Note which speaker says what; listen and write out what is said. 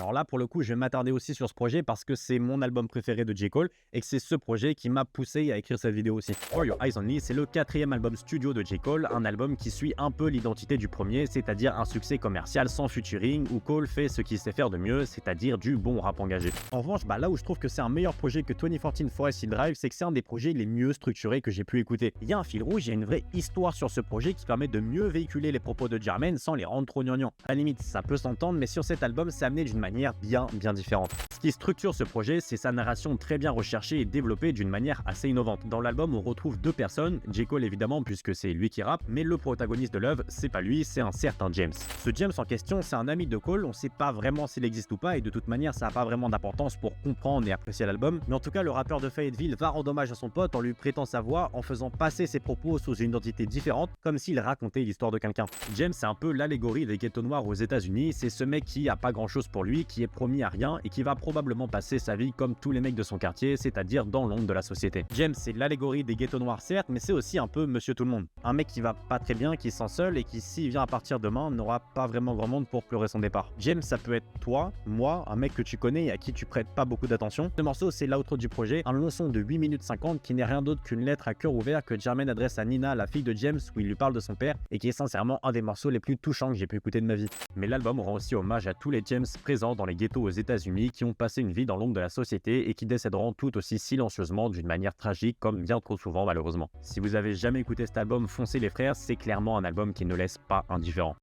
Speaker 1: Alors là, pour le coup, je vais m'attarder aussi sur ce projet parce que c'est mon album préféré de J. Cole et que c'est ce projet qui m'a poussé à écrire cette vidéo aussi. For Your Eyes Only, c'est le 4e album studio de J. Cole, un album qui suit un peu l'identité du premier, c'est-à-dire un succès commercial sans featuring où Cole fait ce qu'il sait faire de mieux, c'est-à-dire du bon rap engagé. En revanche, là où je trouve que c'est un meilleur projet que 2014 Forest Hill Drive, c'est que c'est un des projets les mieux structurés que j'ai pu écouter. Il y a un fil rouge, il y a une vraie histoire sur ce projet qui permet de mieux véhiculer les propos de Jermaine sans les rendre trop gnangnans. À la limite, ça peut s'entendre, mais sur cet album, c'est amené d'une manière bien différente. Ce qui structure ce projet, c'est sa narration très bien recherchée et développée d'une manière assez innovante. Dans l'album, on retrouve deux personnes, J. Cole évidemment, puisque c'est lui qui rappe, mais le protagoniste de l'œuvre, c'est pas lui, c'est un certain James. Ce James en question, c'est un ami de Cole, on sait pas vraiment s'il existe ou pas, et de toute manière, ça a pas vraiment d'importance pour comprendre et apprécier l'album, mais en tout cas, le rappeur de Fayetteville va rendre hommage à son pote en lui prêtant sa voix, en faisant passer ses propos sous une identité différente, comme s'il racontait l'histoire de quelqu'un. James, c'est un peu l'allégorie des ghettos noirs aux États-Unis, c'est ce mec qui a pas grand chose pour lui, qui est promis à rien et qui va probablement passer sa vie comme tous les mecs de son quartier, c'est-à-dire dans l'ombre de la société. James, c'est l'allégorie des ghettos noirs certes, mais c'est aussi un peu Monsieur Tout le Monde. Un mec qui va pas très bien, qui se sent seul et qui, s'il vient à partir demain, n'aura pas vraiment grand monde pour pleurer son départ. James, ça peut être toi, moi, un mec que tu connais et à qui tu prêtes pas beaucoup d'attention. Ce morceau, c'est l'outro du projet, un long son de 8 minutes 50 qui n'est rien d'autre qu'une lettre à cœur ouvert que Jermaine adresse à Nina, la fille de James, où il lui parle de son père et qui est sincèrement un des morceaux les plus touchants que j'ai pu écouter de ma vie. Mais l'album rend aussi hommage à tous les James présents dans les ghettos aux États-Unis qui ont passé une vie dans l'ombre de la société et qui décéderont tout aussi silencieusement d'une manière tragique comme bien trop souvent malheureusement. Si vous avez jamais écouté cet album, foncez les frères, c'est clairement un album qui ne laisse pas indifférent.